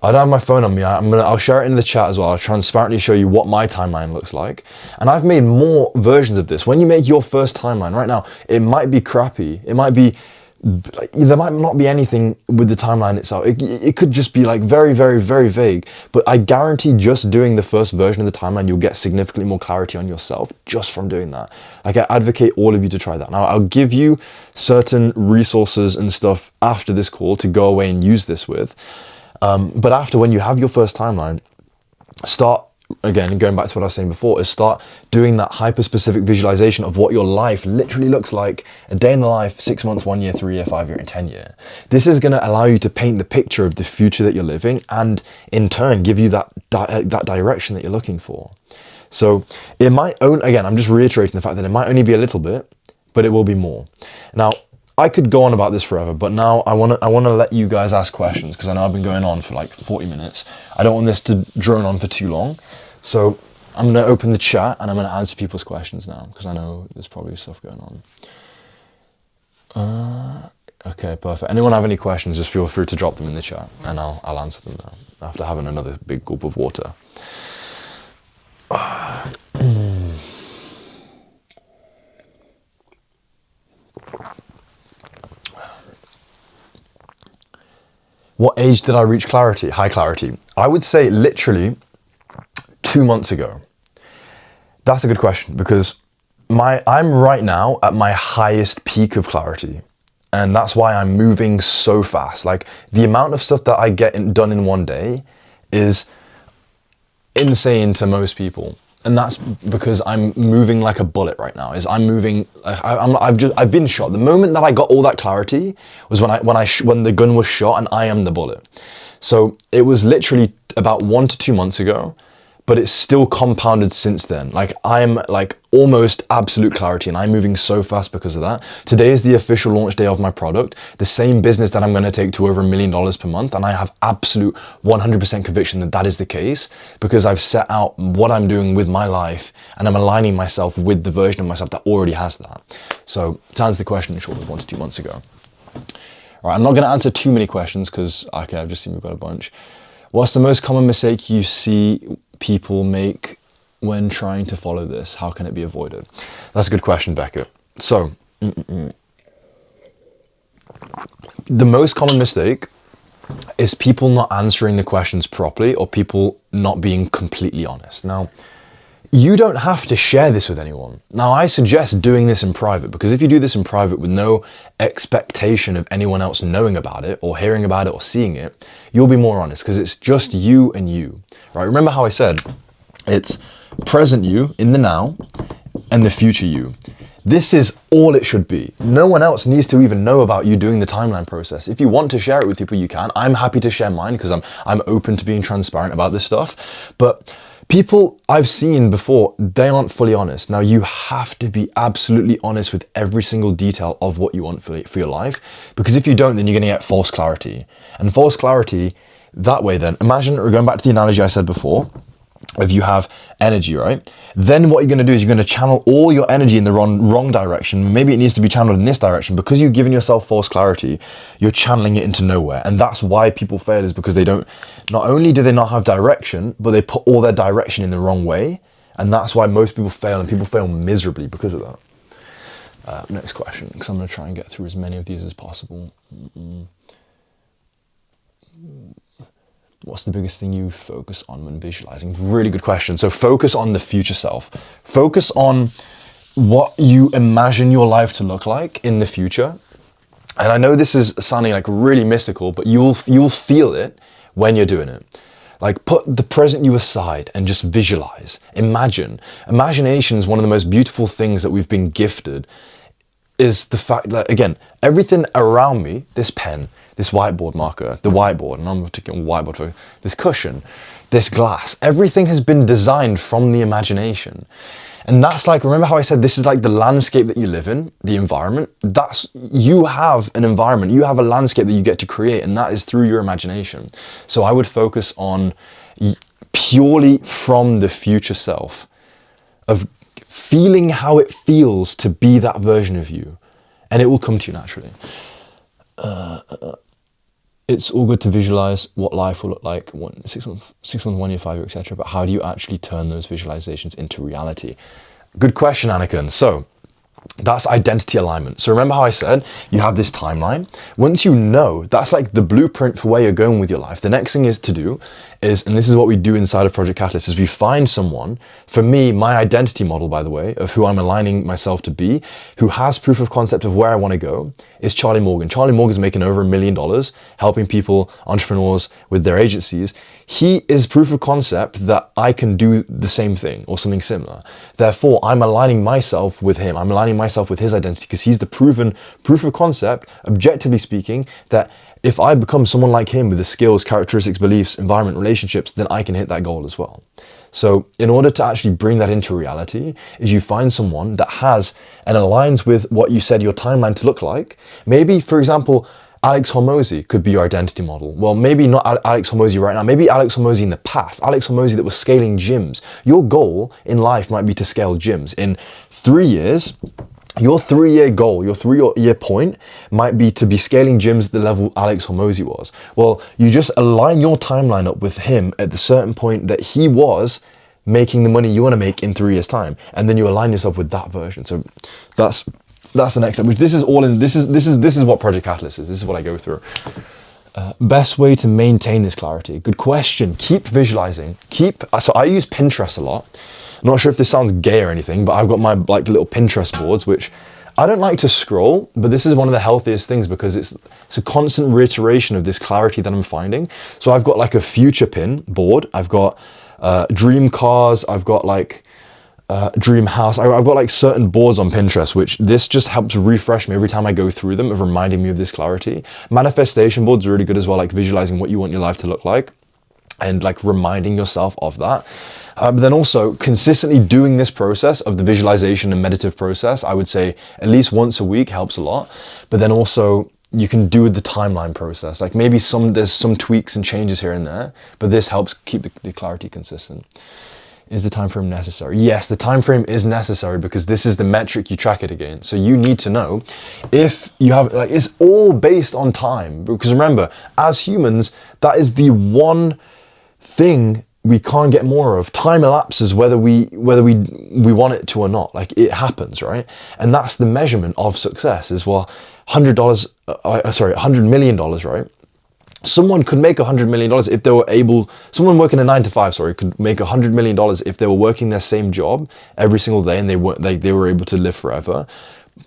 I don't have my phone on me. I'll share it in the chat as well. I'll transparently show you what my timeline looks like. And I've made more versions of this. When you make your first timeline right now, it might be crappy. It might be, there might not be anything with the timeline itself. It could just be like very, very, very vague. But I guarantee just doing the first version of the timeline, you'll get significantly more clarity on yourself just from doing that. Like, I advocate all of you to try that. Now, I'll give you certain resources and stuff after this call to go away and use this with. But after, when you have your first timeline, start, again, going back to what I was saying before, is start doing that hyper-specific visualization of what your life literally looks like, a day in the life, 6 months, 1 year, 3 year, 5 year, and 10 year. This is going to allow you to paint the picture of the future that you're living, and in turn, give you that direction that you're looking for. So it might again, I'm just reiterating the fact that it might only be a little bit, but it will be more. Now, I could go on about this forever, but now I want to let you guys ask questions, because I know I've been going on for like 40 minutes. I don't want this to drone on for too long. So I'm going to open the chat and I'm going to answer people's questions now, because I know there's probably stuff going on. Okay, perfect. Anyone have any questions, just feel free to drop them in the chat and I'll answer them now, after having another big gulp of water. What age did I reach clarity, high clarity? I would say literally 2 months ago. That's a good question, because I'm right now at my highest peak of clarity. And that's why I'm moving so fast. Like, the amount of stuff that I get done in one day is insane to most people. And that's because I'm moving like a bullet right now. I'm moving. I've been shot. The moment that I got all that clarity was when the gun was shot, and I am the bullet. So it was literally about 1 to 2 months ago, but it's still compounded since then. Like, I'm like almost absolute clarity, and I'm moving so fast because of that. Today is the official launch day of my product, the same business that I'm going to take to over $1 million per month. And I have absolute 100% conviction that that is the case, because I've set out what I'm doing with my life, and I'm aligning myself with the version of myself that already has that. So to answer the question, in short, it was 1 to 2 months ago. All right, I'm not going to answer too many questions, because okay, I've just seen we've got a bunch. What's the most common mistake you see people make when trying to follow this? How can it be avoided? That's a good question, Becca. So, the most common mistake is people not answering the questions properly, or people not being completely honest. Now, you don't have to share this with anyone. Now, I suggest doing this in private, because if you do this in private with no expectation of anyone else knowing about it, or hearing about it, or seeing it, you'll be more honest, because it's just you and you, right? Remember how I said it's present you in the now and the future you. This is all it should be. No one else needs to even know about you doing the timeline process. If you want to share it with people, you can. I'm happy to share mine, because I'm open to being transparent about this stuff. But people I've seen before, they aren't fully honest. Now, you have to be absolutely honest with every single detail of what you want for your life, because if you don't, then you're going to get false clarity. And false clarity, that way then, imagine, or going back to the analogy I said before, if you have energy, right? Then what you're going to do is you're going to channel all your energy in the wrong direction. Maybe it needs to be channeled in this direction. Because you've given yourself false clarity, you're channeling it into nowhere. And that's why people fail, is because not only do they not have direction, but they put all their direction in the wrong way. And that's why most people fail, and people fail miserably because of that. Next question, because I'm going to try and get through as many of these as possible. What's the biggest thing you focus on when visualizing? Really good question. So focus on the future self. Focus on what you imagine your life to look like in the future. And I know this is sounding like really mystical, but you'll feel it when you're doing it. Like, put the present you aside and just visualize. Imagine. Imagination is one of the most beautiful things that we've been gifted. Is the fact that, again, everything around me, this pen, this whiteboard marker, the whiteboard, and I'm taking whiteboard for this cushion, this glass, everything has been designed from the imagination. And that's like, remember how I said this is like the landscape that you live in, the environment? You have an environment, you have a landscape that you get to create, and that is through your imagination. So I would focus on purely from the future self, of feeling how it feels to be that version of you, and it will come to you naturally. it's all good to visualize what life will look like 6 months, 1 year, 5 year, etc. But how do you actually turn those visualizations into reality? Good question, Anakin. So that's identity alignment. So remember how I said you have this timeline? Once you know, that's like the blueprint for where you're going with your life. The next thing is to do is, and this is what we do inside of Project Catalyst, is we find someone, for me, my identity model, by the way, of who I'm aligning myself to be, who has proof of concept of where I want to go, is Charlie Morgan. Charlie Morgan's making over $1 million, helping people, entrepreneurs with their agencies. He is proof of concept that I can do the same thing or something similar. Therefore, I'm aligning myself with him. I'm aligning myself with his identity because he's the proven proof of concept, objectively speaking, that if I become someone like him with the skills, characteristics, beliefs, environment, relationships, then I can hit that goal as well. So in order to actually bring that into reality is you find someone that has and aligns with what you said your timeline to look like. Maybe, for example, Alex Hormozy could be your identity model. Well, maybe not Alex Hormozy right now, maybe Alex Hormozy in the past, Alex Hormozy that was scaling gyms. Your goal in life might be to scale gyms. In 3 years, your 3-year goal, your 3-year point might be to be scaling gyms at the level Alex Hormozy was. Well, you just align your timeline up with him at the certain point that he was making the money you want to make in 3 years' time. And then you align yourself with that version. So that's the next step, which this is all in, this is what Project Catalyst is. This is what I go through. Best way to maintain this clarity. Good question. Keep visualizing. So I use Pinterest a lot. I'm not sure if this sounds gay or anything, but I've got my like little Pinterest boards, which I don't like to scroll, but this is one of the healthiest things because it's a constant reiteration of this clarity that I'm finding. So I've got like a future pin board. I've got dream cars. I've got like dream house. I've got like certain boards on Pinterest, which this just helps refresh me every time I go through them, of reminding me of this clarity. Manifestation boards are really good as well, like visualizing what you want your life to look like and like reminding yourself of that. But then also consistently doing this process of the visualization and meditative process, I would say at least once a week helps a lot. But then also you can do the timeline process. Like maybe there's some tweaks and changes here and there, but this helps keep the clarity consistent. Is the time frame necessary? Yes, the time frame is necessary because this is the metric you track it against. So you need to know if you have, like, it's all based on time. Because remember, as humans, that is the one thing we can't get more of. Time elapses whether we want it to or not. Like, it happens, right? And that's the measurement of success is, well, $100 million, right? Someone could make $100 million if they were able, someone working a 9 to 5, could make $100 million if they were working their same job every single day and they were able to live forever.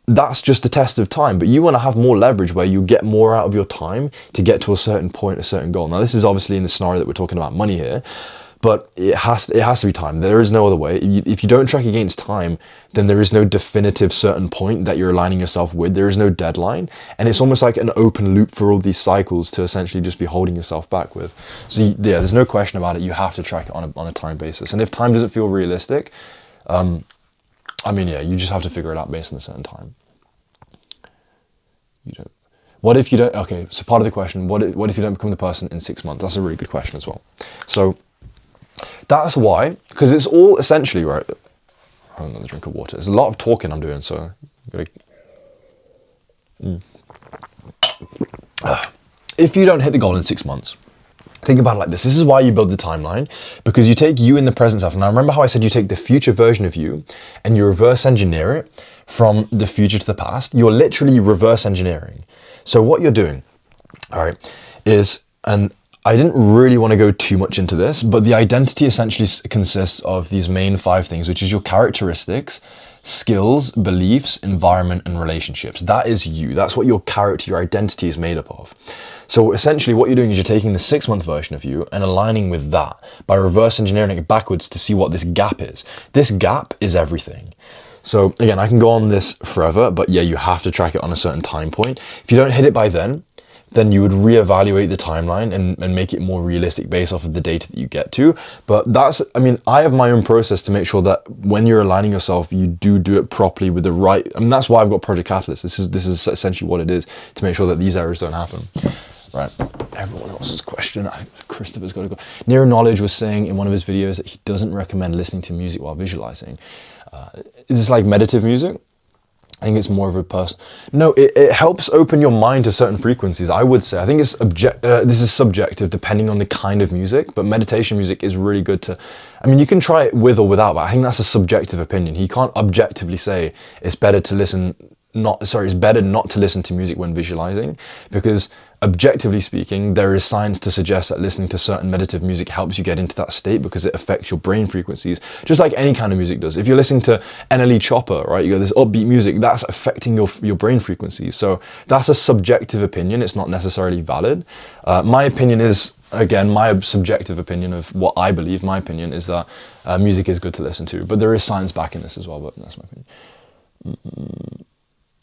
That's just a test of time, but you want to have more leverage where you get more out of your time to get to a certain point, a certain goal. Now, this is obviously in the scenario that we're talking about money here, but it has to be time. There is no other way. If you don't track against time, then there is no definitive certain point that you're aligning yourself with. There is no deadline. And it's almost like an open loop for all these cycles to essentially just be holding yourself back with. So yeah, there's no question about it. You have to track it on a time basis. And if time doesn't feel realistic, you just have to figure it out based on a certain time. What if you don't, okay, so part of the question, what if you don't become the person in 6 months? That's a really good question as well. So that's why, because it's all essentially, right, I have another drink of water. There's a lot of talking I'm doing, so I'm gonna... If you don't hit the goal in 6 months, think about it like this. This is why you build the timeline, because you take you in the present self. Now, remember how I said you take the future version of you and you reverse engineer it from the future to the past? You're literally reverse engineering. So what you're doing, all right, is, and I didn't really want to go too much into this, but the identity essentially consists of these main 5 things, which is your characteristics, skills, beliefs, environment, and relationships. That is you. That's what your character, your identity is made up of. So essentially what you're doing is you're taking the 6-month version of you and aligning with that by reverse engineering it backwards to see what this gap is. This gap is everything. So again, I can go on this forever, but yeah, you have to track it on a certain time point. If you don't hit it by then you would reevaluate the timeline and make it more realistic based off of the data that you get to. But I have my own process to make sure that when you're aligning yourself, you do it properly with the right, that's why I've got Project Catalyst. This is essentially what it is, to make sure that these errors don't happen. Right, everyone else's question. Christopher's got to go. Nero Knowledge was saying in one of his videos that he doesn't recommend listening to music while visualizing. Is this like meditative music? I think it's more of a person. No, it helps open your mind to certain frequencies, I would say. I think it's this is subjective depending on the kind of music, but meditation music is really good to, I mean, you can try it with or without, but I think that's a subjective opinion. You can't objectively say it's better to listen, it's better not to listen to music when visualizing, because objectively speaking, there is science to suggest that listening to certain meditative music helps you get into that state because it affects your brain frequencies, just like any kind of music does. If you're listening to NLE Chopper, right, you got this upbeat music, that's affecting your brain frequencies. So that's a subjective opinion. It's not necessarily valid. My opinion is, again, my subjective opinion of what I believe, my opinion is that music is good to listen to, but there is science backing this as well, but that's my opinion.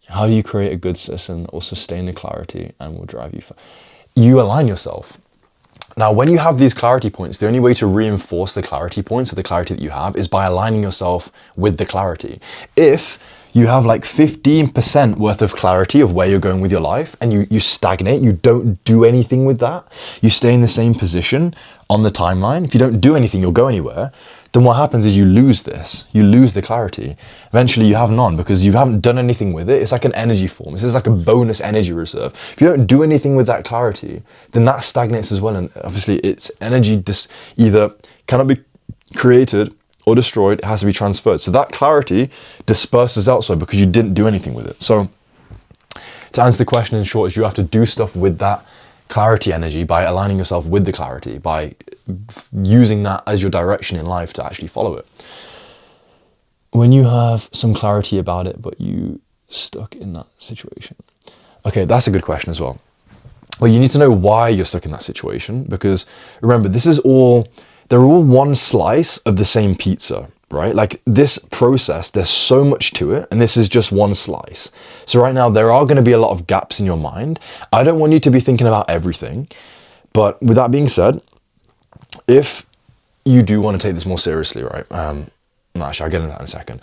How do you create a good system that will sustain the clarity and will drive you? You align yourself. Now, when you have these clarity points, the only way to reinforce the clarity points or the clarity that you have is by aligning yourself with the clarity. If you have like 15% worth of clarity of where you're going with your life and you stagnate, you don't do anything with that, you stay in the same position on the timeline, if you don't do anything, you'll go anywhere, then what happens is you lose this, you lose the clarity. Eventually you have none because you haven't done anything with it. It's like an energy form. This is like a bonus energy reserve. If you don't do anything with that clarity, then that stagnates as well. And obviously it's energy either cannot be created or destroyed, it has to be transferred. So that clarity disperses elsewhere because you didn't do anything with it. So to answer the question in short, is you have to do stuff with that clarity energy by aligning yourself with the clarity, by using that as your direction in life to actually follow it. When you have some clarity about it, but you stuck in that situation. Okay, that's a good question as well. Well, you need to know why you're stuck in that situation, because remember, they're all one slice of the same pizza, right? Like this process, there's so much to it, and this is just one slice. So right now, there are going to be a lot of gaps in your mind. I don't want you to be thinking about everything, but with that being said, if you do want to take this more seriously, right? Actually, I'll get into that in a second.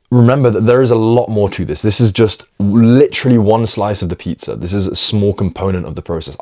Remember that there is a lot more to this. This is just literally one slice of the pizza. This is a small component of the process.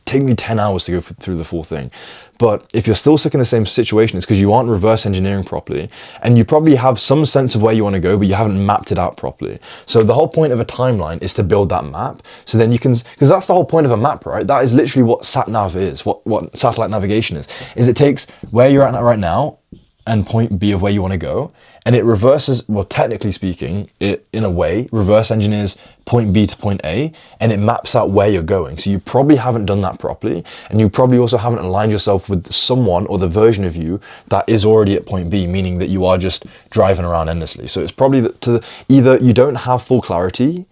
Take me 10 hours to go through the full thing. But if you're still stuck in the same situation, it's because you aren't reverse engineering properly. And you probably have some sense of where you want to go, but you haven't mapped it out properly. So the whole point of a timeline is to build that map. So then you can, because that's the whole point of a map, right? That is literally what sat nav is, what satellite navigation is it takes where you're at right now and point B of where you want to go. And it reverses, well, technically speaking, it, in a way, reverse engineers point B to point A, and it maps out where you're going. So you probably haven't done that properly, and you probably also haven't aligned yourself with someone or the version of you that is already at point B, meaning that you are just driving around endlessly. So it's probably that either you don't have full clarity,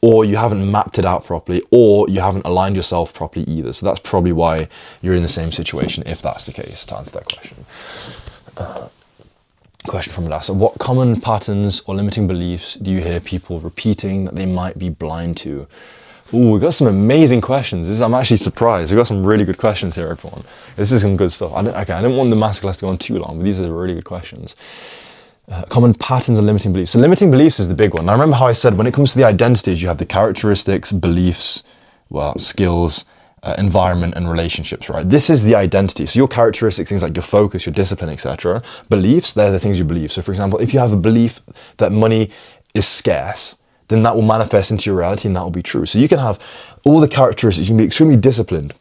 or you haven't mapped it out properly, or you haven't aligned yourself properly either. So that's probably why you're in the same situation, if that's the case, to answer that question. Question from Adasa. What common patterns or limiting beliefs do you hear people repeating that they might be blind to? Ooh, we got some amazing questions. I'm actually surprised. We got some really good questions here, everyone. This is some good stuff. I didn't want the masterclass to go on too long, but these are really good questions. Common patterns and limiting beliefs. So limiting beliefs is the big one. Now remember how I said when it comes to the identities, you have the characteristics, beliefs, skills, environment and relationships, right? This is the identity. So your characteristics, things like your focus, your discipline, etc. Beliefs, they're the things you believe. So for example, if you have a belief that money is scarce, then that will manifest into your reality and that will be true. So you can have all the characteristics. You can be extremely disciplined,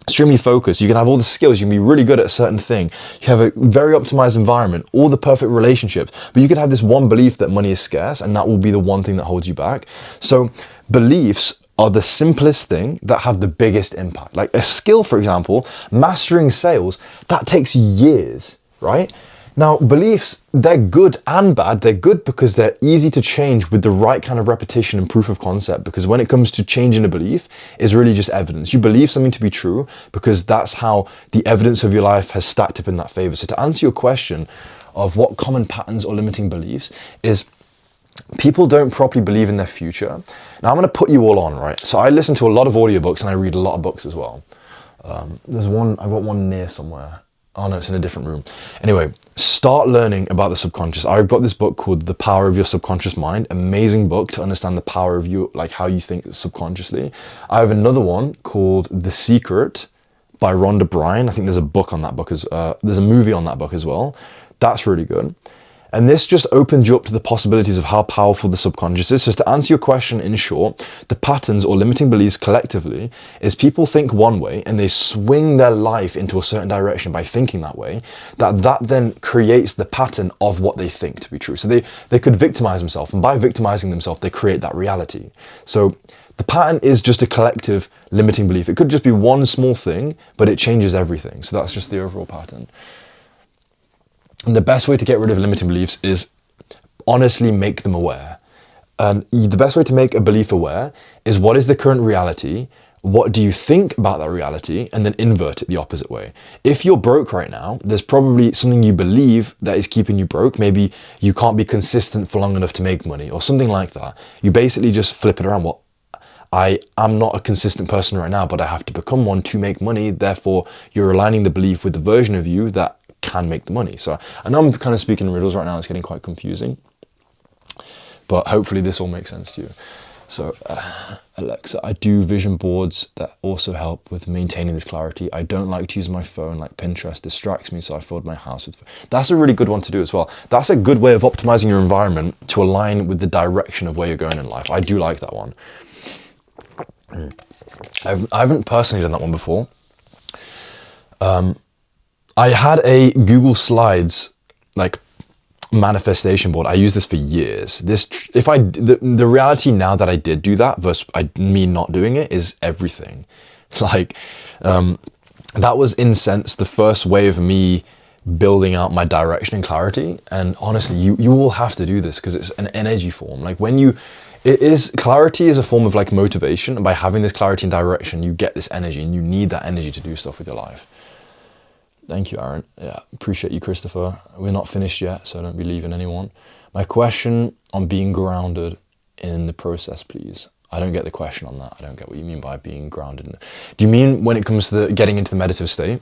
extremely focused. You can have all the skills. You can be really good at a certain thing. You have a very optimized environment, all the perfect relationships, but you could have this one belief that money is scarce and that will be the one thing that holds you back. So beliefs are the simplest thing that have the biggest impact. Like a skill, for example, mastering sales, that takes years, right? Now, beliefs, they're good and bad. They're good because they're easy to change with the right kind of repetition and proof of concept, because when it comes to changing a belief, it's really just evidence. You believe something to be true because that's how the evidence of your life has stacked up in that favor. So to answer your question of what common patterns or limiting beliefs is, people don't properly believe in their future. Now I'm going to put you all on, right? So I listen to a lot of audiobooks and I read a lot of books as well. There's one, I've got one near somewhere. Oh no, it's in a different room. Anyway, start learning about the subconscious. I've got this book called The Power of Your Subconscious Mind. Amazing book to understand the power of you, like how you think subconsciously. I have another one called The Secret by Rhonda Bryan. I think there's a book on that book there's a movie on that book as well. That's really good. And this just opens you up to the possibilities of how powerful the subconscious is. So to answer your question in short, the patterns or limiting beliefs collectively is people think one way and they swing their life into a certain direction by thinking that way, that then creates the pattern of what they think to be true. So they could victimize themselves, and by victimizing themselves, they create that reality. So the pattern is just a collective limiting belief. It could just be one small thing, but it changes everything. So that's just the overall pattern. And the best way to get rid of limiting beliefs is honestly make them aware. And the best way to make a belief aware is what is the current reality, what do you think about that reality, and then invert it the opposite way. If you're broke right now, there's probably something you believe that is keeping you broke. Maybe you can't be consistent for long enough to make money or something like that. You basically just flip it around. Well, I am not a consistent person right now, but I have to become one to make money. Therefore, you're aligning the belief with the version of you that can make the money. So I know I'm kind of speaking in riddles right now. It's getting quite confusing, but hopefully this all makes sense to you. So Alexa, I do vision boards that also help with maintaining this clarity. I don't like to use my phone, like Pinterest distracts me, so I filled my house with. That's a really good one to do as well. That's a good way of optimizing your environment to align with the direction of where you're going in life. I do like that one. I haven't personally done that one before. I had a Google Slides like manifestation board. I used this for years. The reality now that I did do that versus me not doing it is everything. Like that was in sense the first way of me building out my direction and clarity. And honestly, you will have to do this because it's an energy form. Like clarity is a form of like motivation, and by having this clarity and direction, you get this energy, and you need that energy to do stuff with your life. Thank you, Aaron. Yeah, appreciate you, Christopher. We're not finished yet, so don't be leaving anyone. My question on being grounded in the process, please. I don't get the question on that. I don't get what you mean by being grounded. Do you mean when it comes to getting into the meditative state?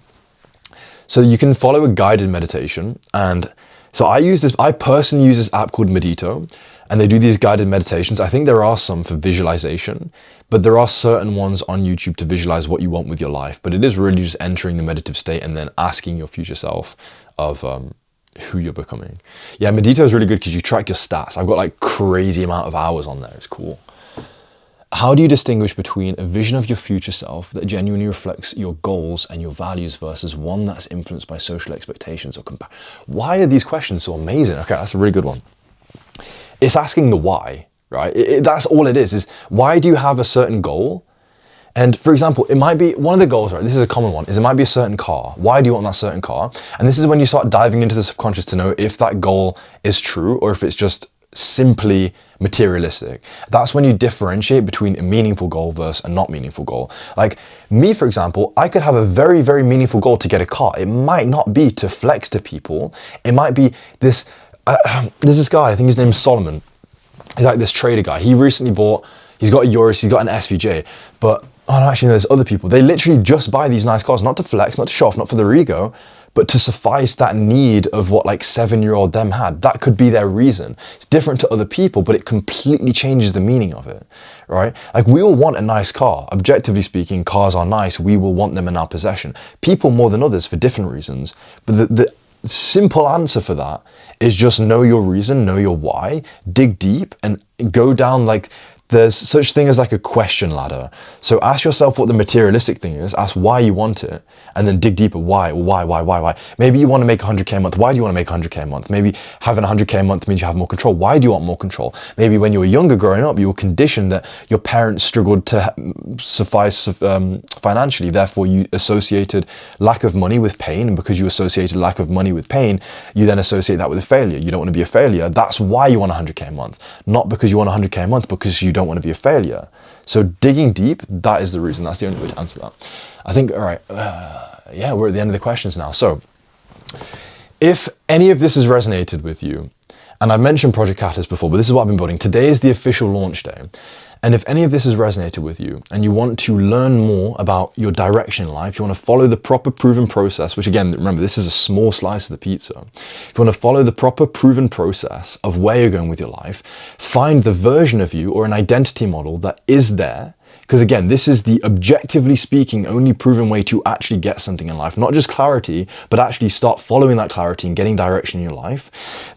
So you can follow a guided meditation, and so I personally use this app called Medito, and they do these guided meditations. I think there are some for visualization, but there are certain ones on YouTube to visualize what you want with your life. But it is really just entering the meditative state and then asking your future self of who you're becoming. Yeah, Medito is really good because you track your stats. I've got like crazy amount of hours on there. It's cool. How do you distinguish between a vision of your future self that genuinely reflects your goals and your values versus one that's influenced by social expectations or Why are these questions so amazing? Okay, that's a really good one. It's asking the why, right? That's all it is why do you have a certain goal? And for example, it might be one of the goals, right? This is a common one, is it might be a certain car. Why do you want that certain car? And this is when you start diving into the subconscious to know if that goal is true or if it's just simply materialistic. That's when you differentiate between a meaningful goal versus a not meaningful goal. Like me, for example, I could have a very, very meaningful goal to get a car. It might not be to flex to people. It might be this, there's this guy, I think his name's Solomon. He's like this trader guy. He's got a Urus, he's got an SVJ, but actually there's other people. They literally just buy these nice cars, not to flex, not to show off, not for their ego, but to suffice that need of what like 7-year-old them had. That could be their reason. It's different to other people, but it completely changes the meaning of it, right? Like we all want a nice car. Objectively speaking, cars are nice. We will want them in our possession. People more than others for different reasons. But the simple answer for that is just know your reason, know your why, dig deep and go down like there's such thing as like a question ladder. So ask yourself what the materialistic thing is, ask why you want it, and then dig deeper. Why? Maybe you want to make 100K a month. Why do you want to make 100K a month? Maybe having 100K a month means you have more control. Why do you want more control? Maybe when you were younger growing up, you were conditioned that your parents struggled to suffice financially. Therefore, you associated lack of money with pain. And because you associated lack of money with pain, you then associate that with a failure. You don't want to be a failure. That's why you want 100K a month. Not because you want 100K a month, because you don't want to be a failure. So digging deep, that is the reason. That's the only way to answer that. I think, all right, yeah, we're at the end of the questions now. So if any of this has resonated with you, and I've mentioned Project Catalyst before, but this is what I've been building. Today is the official launch day. And if any of this has resonated with you and you want to learn more about your direction in life, you want to follow the proper proven process, which again, remember, this is a small slice of the pizza. If you want to follow the proper proven process of where you're going with your life, find the version of you or an identity model that is there, Because again, this is the objectively speaking only proven way to actually get something in life, not just clarity, but actually start following that clarity and getting direction in your life,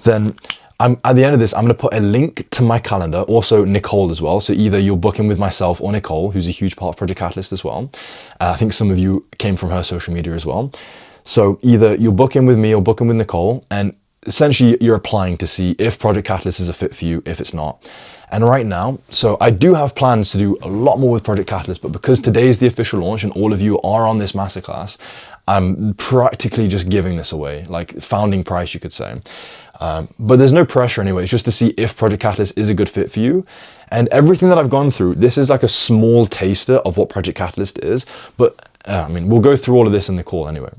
then at the end of this, I'm going to put a link to my calendar, also Nicole as well. So either you'll book in with myself or Nicole, who's a huge part of Project Catalyst as well. I think some of you came from her social media as well. So either you'll book in with me or book in with Nicole, and essentially you're applying to see if Project Catalyst is a fit for you, if it's not. And right now, so I do have plans to do a lot more with Project Catalyst, but because today is the official launch and all of you are on this masterclass, I'm practically just giving this away, like founding price, you could say. But there's no pressure anyway. It's just to see if Project Catalyst is a good fit for you. And everything that I've gone through, this is like a small taster of what Project Catalyst is. But I mean, we'll go through all of this in the call anyway.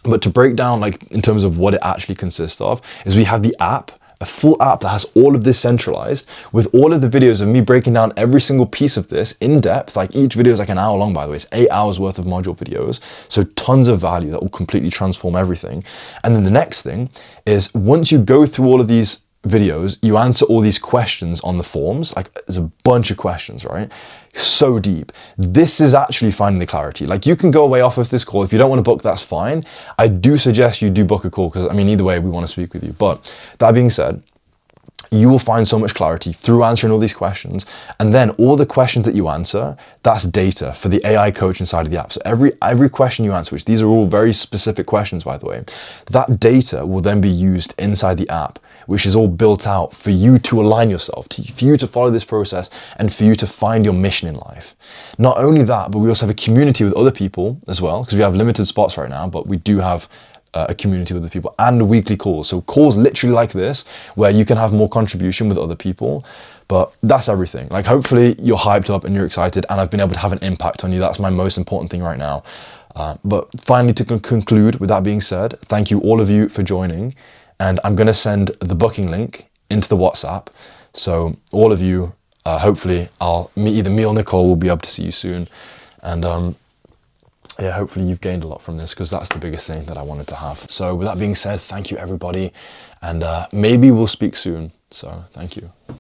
But to break down, like in terms of what it actually consists of, is we have the app, a full app that has all of this centralized with all of the videos of me breaking down every single piece of this in depth. Like each video is like an hour long, by the way. It's 8 hours worth of module videos. So tons of value that will completely transform everything. And then the next thing is once you go through all of these videos, you answer all these questions on the forms. Like there's a bunch of questions, right? So deep. This is actually finding the clarity. Like you can go away off of this call. If you don't want to book, that's fine. I do suggest you do book a call because I mean, either way, we want to speak with you. But that being said, you will find so much clarity through answering all these questions. And then all the questions that you answer, that's data for the AI coach inside of the app. So every question you answer, which these are all very specific questions, by the way, that data will then be used inside the app, which is all built out for you to align yourself, for you to follow this process and for you to find your mission in life. Not only that, but we also have a community with other people as well, because we have limited spots right now, but we do have a community with other people and weekly calls. So calls literally like this, where you can have more contribution with other people. But that's everything. Like hopefully you're hyped up and you're excited and I've been able to have an impact on you. That's my most important thing right now. But finally, to conclude, with that being said, thank you all of you for joining. And I'm going to send the booking link into the WhatsApp. So all of you, hopefully either me or Nicole will be able to see you soon. And yeah, hopefully you've gained a lot from this because that's the biggest thing that I wanted to have. So with that being said, thank you everybody. And maybe we'll speak soon. So thank you.